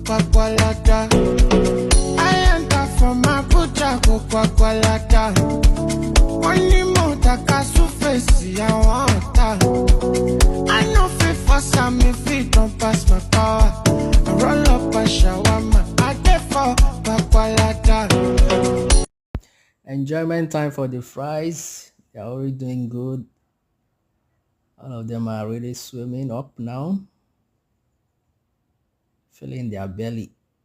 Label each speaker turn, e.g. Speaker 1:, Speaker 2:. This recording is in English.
Speaker 1: Kwakwalada. I enter from Abuja, go Kwakwalada. Money more takasu face, I want that. I know fit for some if it don't pass my power. I roll up a shawarma, I get for Kwakwalada. Enjoyment time for the fries. They're already doing good. All of them are really swimming up now, filling their belly.